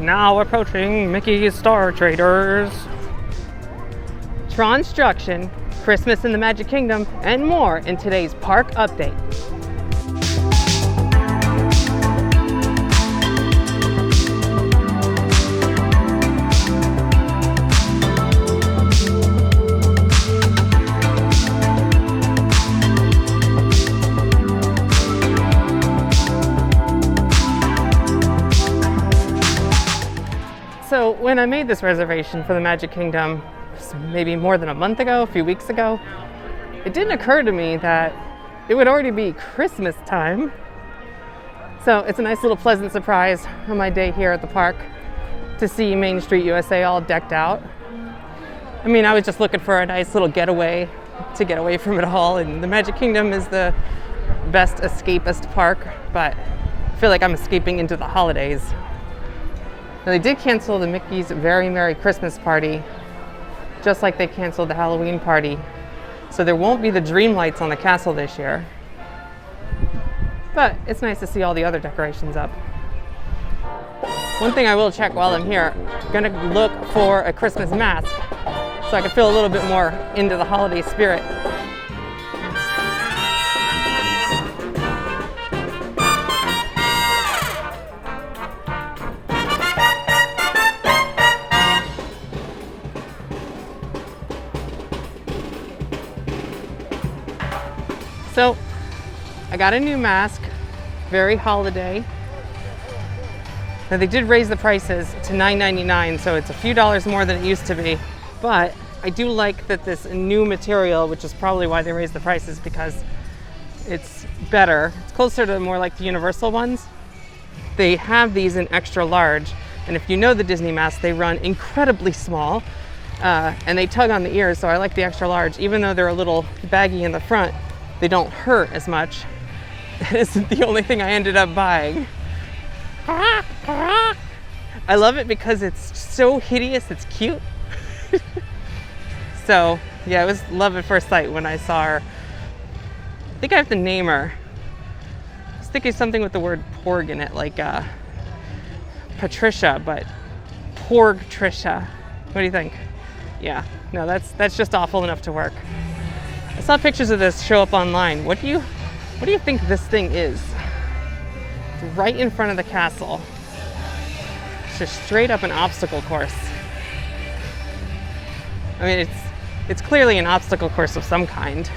Now approaching Mickey's Star Traders. Tronstruction, Christmas in the Magic Kingdom, and more in today's park update. So when I made this reservation for the Magic Kingdom, maybe more than a month ago, a few weeks ago, it didn't occur to me that it would already be Christmas time. So it's a nice little pleasant surprise on my day here at the park to see Main Street USA all decked out. I mean, I was just looking for a nice little getaway to get away from it all, and the Magic Kingdom is the best escapist park, but I feel like I'm escaping into the holidays. Now, they did cancel the Mickey's Very Merry Christmas Party, just like they canceled the Halloween party. So there won't be the dream lights on the castle this year. But it's nice to see all the other decorations up. One thing I will check while I'm here, I'm gonna look for a Christmas mask so I can feel a little bit more into the holiday spirit. So I got a new mask, very holiday. Now they did raise the prices to $9.99, so it's a few dollars more than it used to be. But I do like that this new material, which is probably why they raised the prices, because it's better. It's closer to more like the universal ones. They have these in extra large, and if you know the Disney masks, they run incredibly small, and they tug on the ears, so I like the extra large. Even though they're a little baggy in the front, they don't hurt as much. That isn't the only thing I ended up buying. I love it because it's so hideous, it's cute. So yeah, it was love at first sight when I saw her. I think I have to name her. I was thinking something with the word porg in it, like Patricia, but Porg Trisha. What do you think? Yeah, no, that's just awful enough to work. I saw pictures of this show up online. What do you think this thing is? It's right in front of the castle. It's just straight up an obstacle course. I mean, it's clearly an obstacle course of some kind.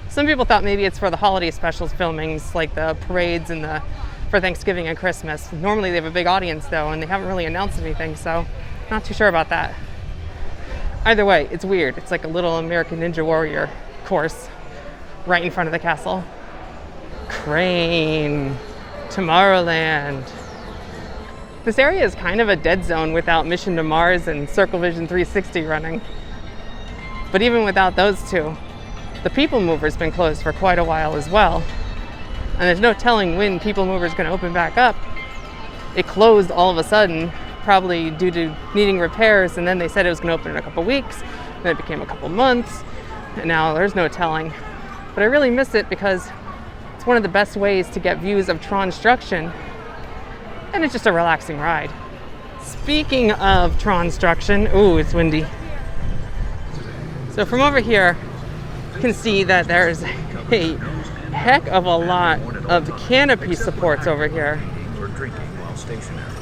Some people thought maybe it's for the holiday specials filmings, like the parades and for Thanksgiving and Christmas. Normally they have a big audience though, and they haven't really announced anything, so not too sure about that. Either way, it's weird. It's like a little American Ninja Warrior course right in front of the castle. Crane, Tomorrowland. This area is kind of a dead zone without Mission to Mars and Circle Vision 360 running. But even without those two, the People Mover's been closed for quite a while as well. And there's no telling when People Mover's going to open back up. It closed all of a sudden, probably due to needing repairs, and then they said it was going to open in a couple weeks, then it became a couple months, and now there's no telling. But I really miss it because it's one of the best ways to get views of Tronstruction, and it's just a relaxing ride. Speaking of Tronstruction, ooh, it's windy. So from over here, you can see that there's a heck of a lot of canopy supports over here.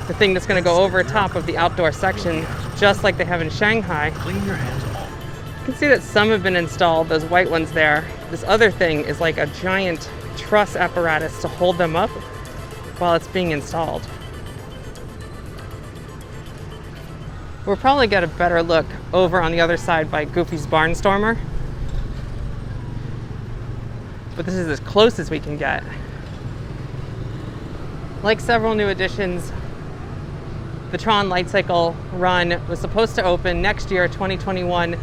The thing that's going to go over top of the outdoor section, just like they have in Shanghai. You can see that some have been installed, those white ones there. This other thing is like a giant truss apparatus to hold them up while it's being installed. We'll probably get a better look over on the other side by Goofy's Barnstormer. But this is as close as we can get. Like several new additions, the Tron Light Cycle run was supposed to open next year, 2021,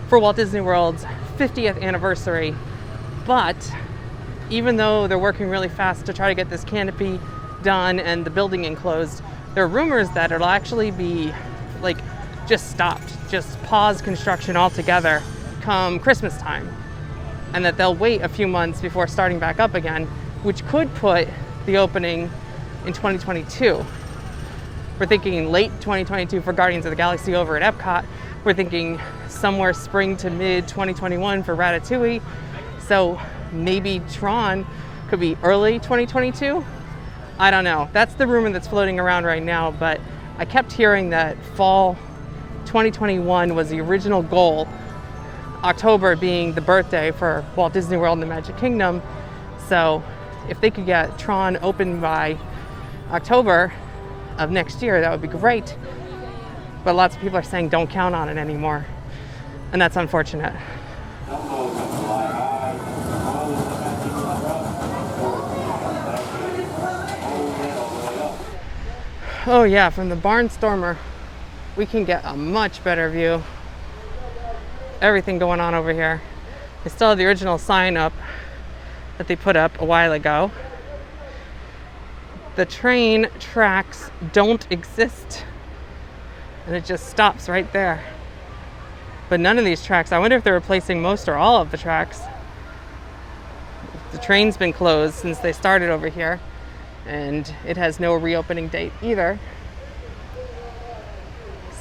for Walt Disney World's 50th anniversary. But even though they're working really fast to try to get this canopy done and the building enclosed, there are rumors that it'll actually be like just stopped, just pause construction altogether come Christmas time, and that they'll wait a few months before starting back up again, which could put the opening in 2022. We're thinking late 2022 for Guardians of the Galaxy over at Epcot. We're thinking somewhere spring to mid 2021 for Ratatouille. So maybe Tron could be early 2022. I don't know. That's the rumor that's floating around right now, but I kept hearing that fall 2021 was the original goal, October being the birthday for Walt Disney World and the Magic Kingdom. So if they could get Tron open by October of next year, that would be great. But lots of people are saying don't count on it anymore, and that's unfortunate. Oh yeah, from the Barnstormer, we can get a much better view. Everything going on over here. They still have the original sign up that they put up a while ago. The train tracks don't exist, and it just stops right there. But none of these tracks, I wonder if they're replacing most or all of the tracks. The train's been closed since they started over here, and it has no reopening date either.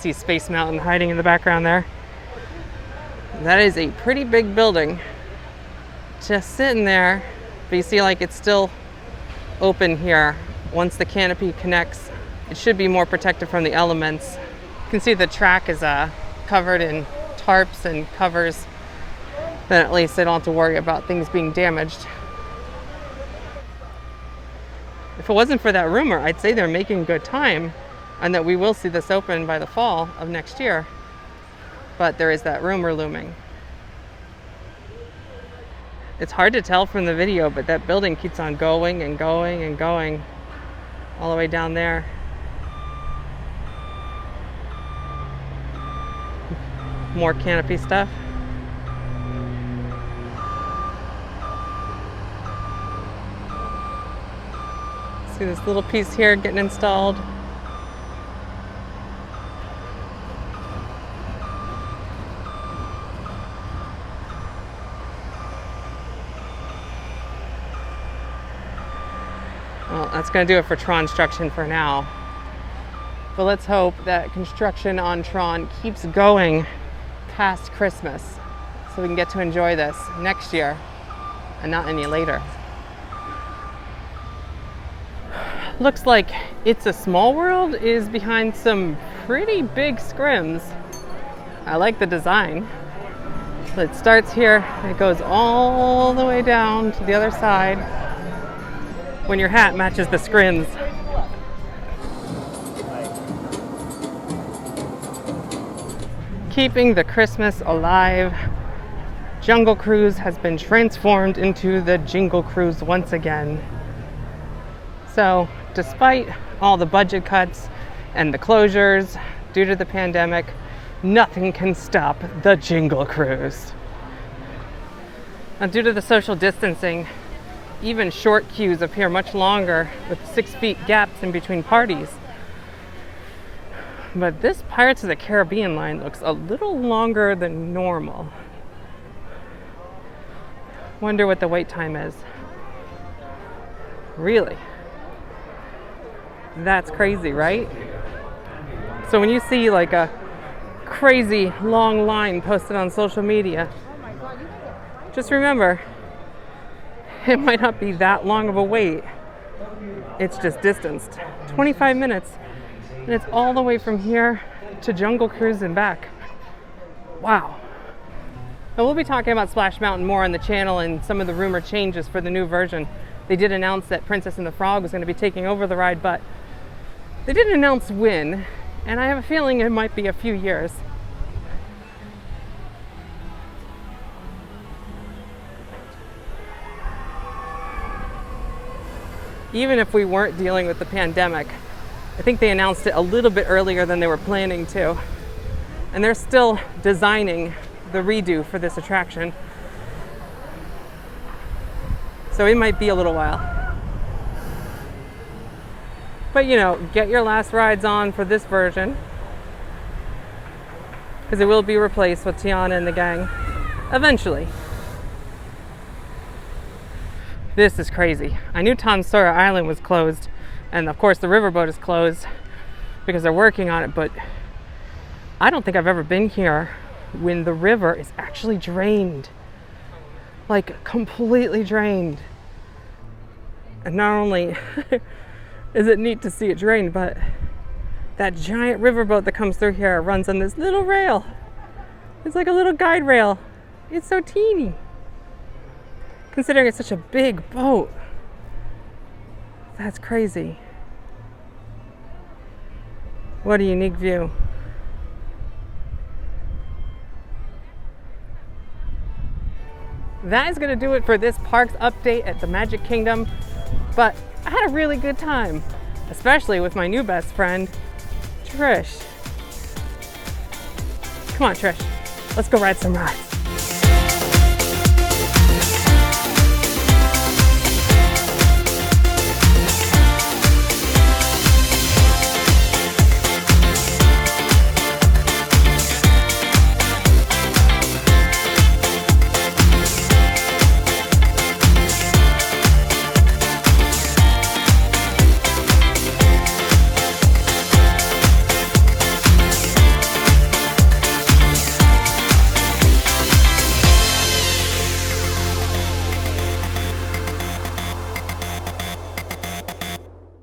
See Space Mountain hiding in the background there. That is a pretty big building. Just sitting there, but you see like it's still open here. Once the canopy connects, it should be more protected from the elements. You can see the track is covered in tarps and covers. Then at least they don't have to worry about things being damaged. If it wasn't for that rumor, I'd say they're making good time and that we will see this open by the fall of next year. But there is that rumor looming. It's hard to tell from the video, but that building keeps on going and going and going all the way down there. More canopy stuff. See this little piece here getting installed. Well, that's going to do it for Tronstruction for now. But let's hope that construction on Tron keeps going past Christmas so we can get to enjoy this next year and not any later. Looks like It's a Small World is behind some pretty big scrims. I like the design. It starts here and it goes all the way down to the other side when your hat matches the scrims. Keeping the Christmas alive, Jungle Cruise has been transformed into the Jingle Cruise once again. So, despite all the budget cuts and the closures due to the pandemic, nothing can stop the Jingle Cruise. Now, due to the social distancing, even short queues appear much longer with 6 feet gaps in between parties. But this Pirates of the Caribbean line looks a little longer than normal. Wonder what the wait time is. Really? That's crazy, right? So when you see like a crazy long line posted on social media, just remember, it might not be that long of a wait. It's just distanced. 25 minutes. And it's all the way from here to Jungle Cruise and back. Wow. Now we'll be talking about Splash Mountain more on the channel and some of the rumored changes for the new version. They did announce that Princess and the Frog was going to be taking over the ride, but they didn't announce when, and I have a feeling it might be a few years. Even if we weren't dealing with the pandemic, I think they announced it a little bit earlier than they were planning to. And they're still designing the redo for this attraction. So it might be a little while. But you know, get your last rides on for this version, because it will be replaced with Tiana and the gang eventually. This is crazy. I knew Tom Sawyer Island was closed, and of course the riverboat is closed, because they're working on it, but I don't think I've ever been here when the river is actually drained, like completely drained. And not only is it neat to see it drained, but that giant riverboat that comes through here runs on this little rail. It's like a little guide rail. It's so teeny, considering it's such a big boat. That's crazy. What a unique view. That is going to do it for this parks update at the Magic Kingdom. But I had a really good time, especially with my new best friend, Trish. Come on, Trish. Let's go ride some rides.